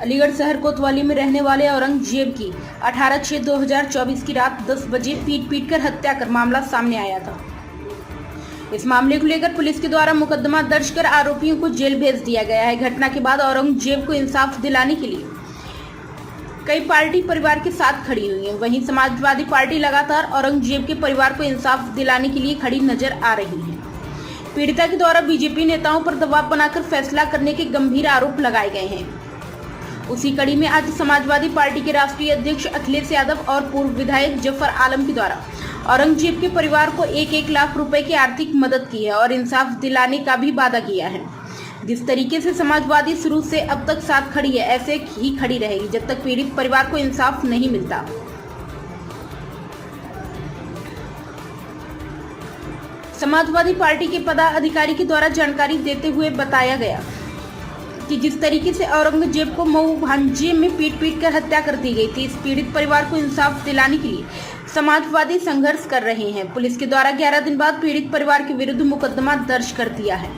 अलीगढ़ शहर कोतवाली में रहने वाले औरंगजेब की 18/6/2024 की रात 10 बजे पीट कर हत्या कर मामला सामने आया था। इस मामले को लेकर पुलिस के द्वारा मुकदमा दर्ज कर आरोपियों को जेल भेज दिया गया है। घटना के बाद औरंगजेब को इंसाफ दिलाने के लिए कई पार्टी परिवार के साथ खड़ी हुई है। वहीं समाजवादी पार्टी लगातार औरंगजेब के परिवार को इंसाफ दिलाने के लिए खड़ी नजर आ रही है। पीड़िता के द्वारा बीजेपी नेताओं पर दबाव बनाकर फैसला करने के गंभीर आरोप लगाए गए हैं। उसी कड़ी में आज समाजवादी पार्टी के राष्ट्रीय अध्यक्ष अखिलेश यादव और पूर्व विधायक जफर आलम के द्वारा औरंगजेब के परिवार को 1-1 लाख रुपए की आर्थिक मदद की है और इंसाफ दिलाने का भी वादा किया है। जिस तरीके से समाजवादी शुरू से अब तक साथ खड़ी है, ऐसे ही खड़ी रहेगी जब तक पीड़ित परिवार को इंसाफ नहीं मिलता। समाजवादी पार्टी के पदाधिकारी के द्वारा जानकारी देते हुए बताया गया कि जिस तरीके से औरंगजेब को मऊ भांजे में पीट कर हत्या कर दी गई थी, इस पीड़ित परिवार को इंसाफ दिलाने के लिए समाजवादी संघर्ष कर रहे हैं। पुलिस के द्वारा 11 दिन बाद पीड़ित परिवार के विरुद्ध मुकदमा दर्ज कर दिया है।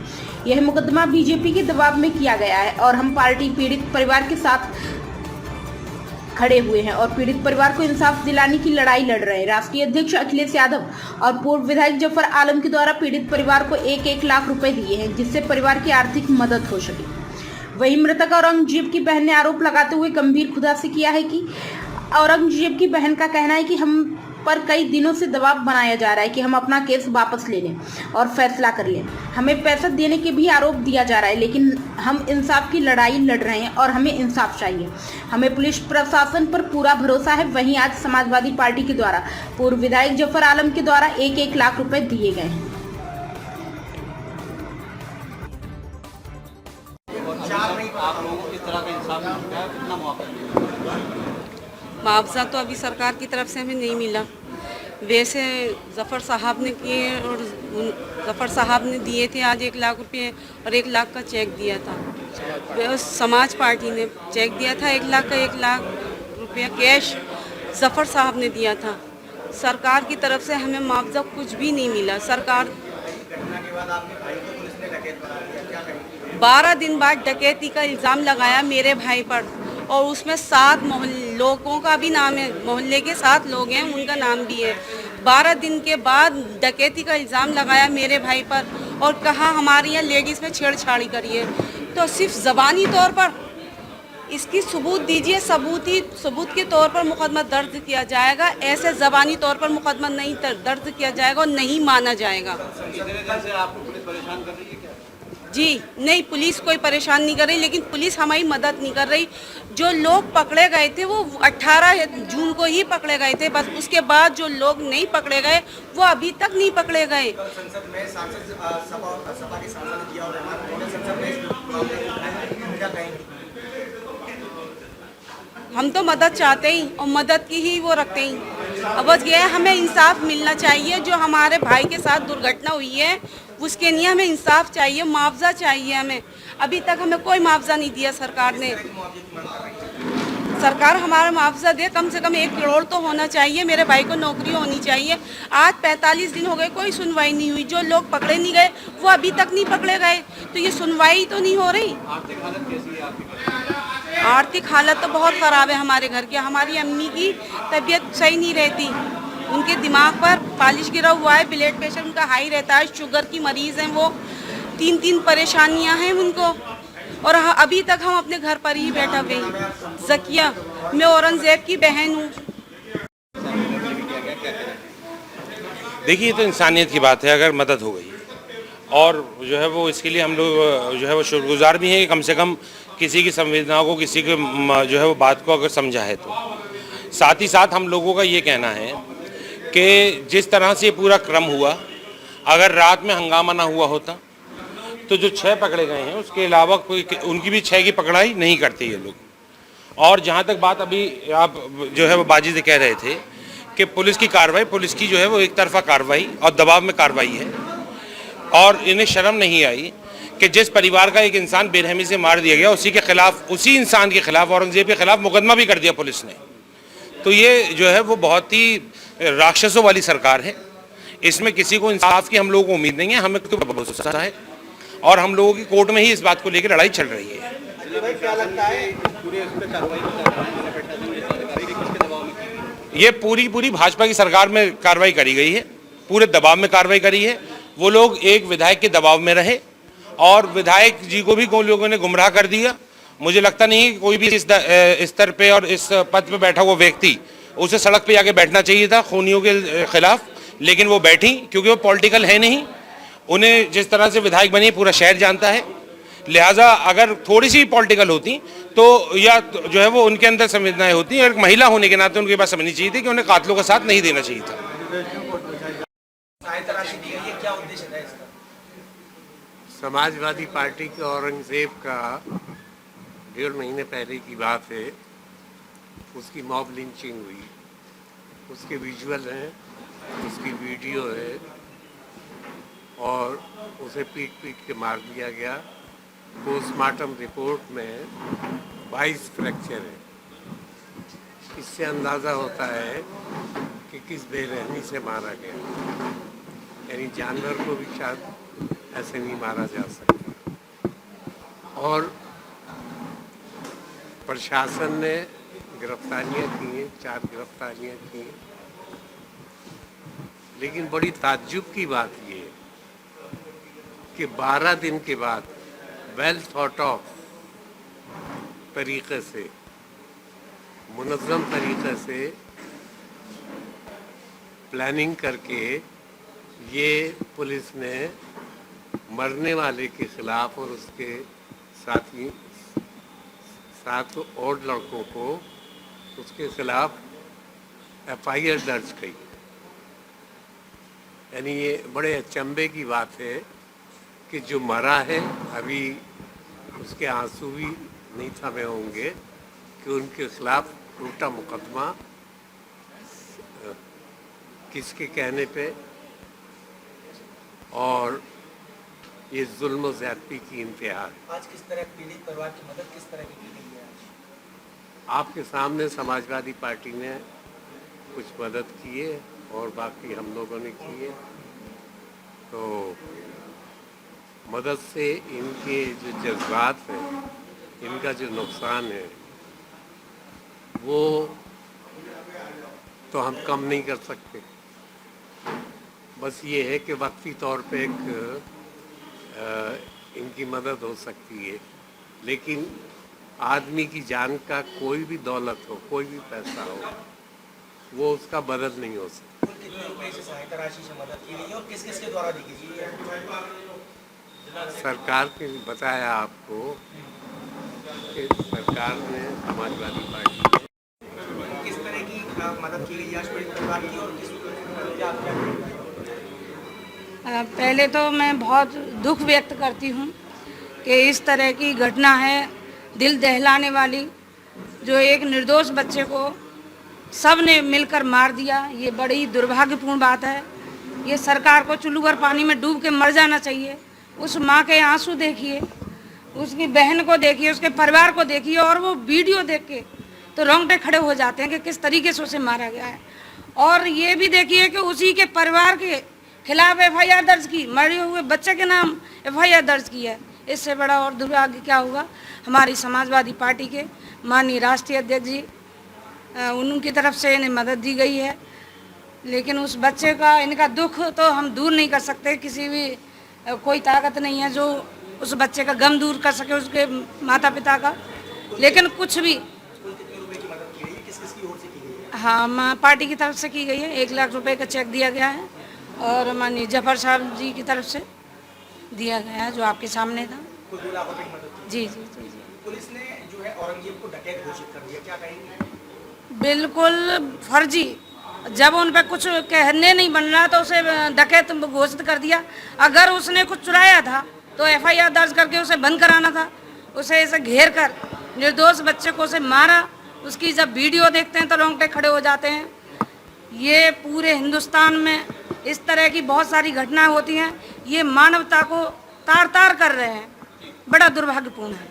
यह मुकदमा बीजेपी के दबाव में किया गया है और हम पार्टी पीड़ित परिवार के साथ खड़े हुए हैं और पीड़ित परिवार को इंसाफ दिलाने की लड़ाई लड़ रहे हैं। राष्ट्रीय अध्यक्ष अखिलेश यादव और पूर्व विधायक जफर आलम के द्वारा पीड़ित परिवार को 1-1 लाख रुपए दिए हैं, जिससे परिवार की आर्थिक मदद हो सके। वहीं मृतक औरंगजेब की बहन ने आरोप लगाते हुए गंभीर खुलासा किया है कि औरंगजेब की बहन का कहना है कि हम पर कई दिनों से दबाव बनाया जा रहा है कि हम अपना केस वापस ले लें और फैसला कर लें। हमें पैसा देने के भी आरोप दिया जा रहा है, लेकिन हम इंसाफ की लड़ाई लड़ रहे हैं और हमें इंसाफ चाहिए। हमें पुलिस प्रशासन पर पूरा भरोसा है। वहीं आज समाजवादी पार्टी के द्वारा पूर्व विधायक जफर आलम के द्वारा 1-1 लाख रुपए दिए गए हैं। मुआवजा तो अभी सरकार की तरफ से हमें नहीं मिला। वैसे जफ़र साहब ने किए और जफ़र साहब ने दिए थे आज 1 लाख रुपए और 1 लाख का चेक दिया था। समाज पार्टी ने चेक दिया था 1 लाख का, 1 लाख रुपया कैश जफ़र साहब ने दिया था। सरकार की तरफ से हमें मुआवजा कुछ भी नहीं मिला। सरकार 12 दिन बाद डकैती का इल्ज़ाम लगाया मेरे भाई पर और उसमें 7 लोगों का भी नाम है, मोहल्ले के 7 लोग हैं, उनका नाम भी है। 12 दिन के बाद डकैती का इल्ज़ाम लगाया मेरे भाई पर और कहा हमारे यहाँ लेडीज़ में छेड़छाड़ी करिए। तो सिर्फ ज़बानी तौर पर इसकी सबूत दीजिए, सबूत के तौर पर मुकदमा दर्ज किया जाएगा। ऐसे ज़बानी तौर पर मुकदमा नहीं दर्ज किया जाएगा और नहीं माना जाएगा। जी नहीं, पुलिस कोई परेशान नहीं कर रही, लेकिन पुलिस हमारी मदद नहीं कर रही। जो लोग पकड़े गए थे वो 18 जून को ही पकड़े गए थे, बस उसके बाद जो लोग नहीं पकड़े गए वो अभी तक नहीं पकड़े गए। हम तो मदद चाहते ही और मदद की ही वो रखते ही। अब बस ये हमें इंसाफ मिलना चाहिए। जो हमारे भाई के साथ दुर्घटना हुई है उसके लिए हमें इंसाफ चाहिए, मुआवजा चाहिए हमें। अभी तक हमें कोई मुआवजा नहीं दिया सरकार ने। सरकार हमारा मुआवजा दे, कम से कम 1 करोड़ तो होना चाहिए। मेरे भाई को नौकरी होनी चाहिए। आज 45 दिन हो गए, कोई सुनवाई नहीं हुई। जो लोग पकड़े नहीं गए वो अभी तक नहीं पकड़े गए, तो ये सुनवाई तो नहीं हो रही। आर्थिक हालत तो बहुत ख़राब है हमारे घर की। हमारी अम्मी की तबीयत सही नहीं रहती, उनके दिमाग पर पालिश गिरा हुआ है, ब्लड प्रेशर उनका हाई रहता है, शुगर की मरीज़ हैं वो। 3 परेशानियां हैं उनको और अभी तक हम अपने घर पर ही बैठा हुए हैं। ज़किया, मैं औरंगजेब की बहन हूँ। देखिए, ये तो इंसानियत की बात है अगर मदद हो गई और जो है वो इसके लिए हम लोग जो है वो शुक्रगुजार भी हैं कि कम से कम किसी की संवेदनाओं को, किसी के जो है वो बात को अगर समझा है। तो साथ ही साथ हम लोगों का ये कहना है कि जिस तरह से पूरा क्रम हुआ, अगर रात में हंगामा ना हुआ होता तो जो 6 पकड़े गए हैं उसके अलावा कोई उनकी भी 6 की पकड़ाई नहीं करते ये लोग। और जहाँ तक बात अभी आप जो है वो बाजी से कह रहे थे कि पुलिस की कार्रवाई, पुलिस की जो है वो एक तरफा कार्रवाई और दबाव में कार्रवाई है और इन्हें शर्म नहीं आई कि जिस परिवार का एक इंसान बेरहमी से मार दिया गया उसी के खिलाफ, उसी इंसान के खिलाफ, औरंगजेब के खिलाफ मुकदमा भी कर दिया पुलिस ने। तो ये जो है वो बहुत ही राक्षसों वाली सरकार है। इसमें किसी को इंसाफ की हम लोगों को उम्मीद नहीं है, हमें तो भरोसा है और हम लोगों की कोर्ट में ही इस बात को लेकर लड़ाई चल रही है। क्या लगता है पूरे इस पे कार्रवाई किसके दबाव में की गई? ये पूरी पूरी भाजपा की सरकार में कार्रवाई करी गई है, पूरे दबाव में कार्रवाई करी है। वो लोग एक विधायक के दबाव में रहे और विधायक जी को भी कोई लोगों ने गुमराह कर दिया। मुझे लगता नहीं कि कोई भी इस स्तर पे और इस पद पे बैठा हुआ व्यक्ति उसे सड़क पे जाके बैठना चाहिए था खूनियों के खिलाफ, लेकिन वो बैठी क्योंकि वो पॉलिटिकल है नहीं। उन्हें जिस तरह से विधायक बनी पूरा शहर जानता है, लिहाजा अगर थोड़ी सी पॉलिटिकल होती तो या जो है वो उनके अंदर संवेदनाएं होती और एक महिला होने के नाते उनके पास समझनी चाहिए थी कि उन्हें कातलों का साथ नहीं देना चाहिए था। सहायता राशि दी गई है, क्या उद्देश्य था इसका? समाजवादी पार्टी के औरंगजेब का 1.5 महीने पहले की बात है, उसकी मॉब लिंचिंग हुई। उसके विजुअल हैं, उसकी वीडियो है और उसे पीट पीट के मार दिया गया। पोस्टमार्टम रिपोर्ट में 22 फ्रैक्चर है। इससे अंदाज़ा होता है कि किस बेरहमी से मारा गया, यानी जानवर को भी शायद ऐसे नहीं मारा जा सकता। और प्रशासन ने गिरफ्तारियां की हैं, 4 गिरफ्तारियां की हैं, लेकिन बड़ी ताज्जुब की बात ये है कि 12 दिन के बाद वेल थॉट ऑफ तरीक़े से, मुनज़्ज़म तरीक़े से प्लानिंग करके ये पुलिस ने मरने वाले के ख़िलाफ़ और उसके साथी 7 और लड़कों को उसके ख़िलाफ़ FIR दर्ज की। यानी ये बड़े अचंभे की बात है कि जो मरा है अभी उसके आंसू भी नहीं थमे होंगे कि उनके ख़िलाफ़ उल्टा मुकदमा किसके कहने पे और ये जुल्म और ज़्यादती की इंतहा है। आज किस तरह पीड़ित परिवार की मदद किस तरह की गई है? आपके सामने समाजवादी पार्टी ने कुछ मदद की है और बाकी हम लोगों ने की है। तो मदद से इनके जो जज्बात हैं, इनका जो नुकसान है वो तो हम कम नहीं कर सकते। बस ये है कि वक्ती तौर पे एक इनकी मदद हो सकती है, लेकिन आदमी की जान का कोई भी दौलत हो, कोई भी पैसा हो, वो उसका बदल नहीं हो सकता। कितने रुपए से सहायता राशि से मदद की गई है और किस किस के द्वारा दी गई है? सरकार ने बताया आपको कि सरकार ने समाजवादी पार्टी किस तरह की मदद की गई है आज पीड़ित परिवार की और किस क्या पहले तो मैं बहुत दुख व्यक्त करती हूँ कि इस तरह की घटना है, दिल दहलाने वाली, जो एक निर्दोष बच्चे को सब ने मिलकर मार दिया। ये बड़ी दुर्भाग्यपूर्ण बात है। ये सरकार को चुल्लू भर पानी में डूब के मर जाना चाहिए। उस माँ के आंसू देखिए, उसकी बहन को देखिए, उसके परिवार को देखिए और वो वीडियो देख के तो रोंगटे खड़े हो जाते हैं कि किस तरीके से उसे मारा गया है। और ये भी देखिए कि उसी के परिवार के खिलाफ FIR दर्ज की, मरे हुए बच्चे के नाम FIR दर्ज की है। इससे बड़ा और दुर्भाग्य क्या होगा। हमारी समाजवादी पार्टी के माननीय राष्ट्रीय अध्यक्ष जी, उनकी तरफ से इन्हें मदद दी गई है, लेकिन उस बच्चे का, इनका दुख तो हम दूर नहीं कर सकते। किसी भी कोई ताकत नहीं है जो उस बच्चे का गम दूर कर सके, उसके माता पिता का। लेकिन कुछ भी हाँ पार्टी की तरफ से की गई है। 1 लाख रुपए का चेक दिया गया है और माननीय जफर साहब जी की तरफ से दिया गया है, जो आपके सामने था। जी जी जी जी। पुलिस ने जो है औरंगजेब को डकैत घोषित कर दिया, क्या कहेंगे? बिल्कुल फर्जी। जब उन पर कुछ कहने नहीं बन रहा तो उसे डकैत घोषित कर दिया। अगर उसने कुछ चुराया था तो FIR दर्ज करके उसे बंद कराना था। उसे ऐसे घेर कर निर्दोष बच्चे को उसे मारा। उसकी जब वीडियो देखते हैं तो रोंगटे खड़े हो जाते हैं। ये पूरे हिंदुस्तान में इस तरह की बहुत सारी घटनाएं होती हैं। ये मानवता को तार तार कर रहे हैं। बड़ा दुर्भाग्यपूर्ण है।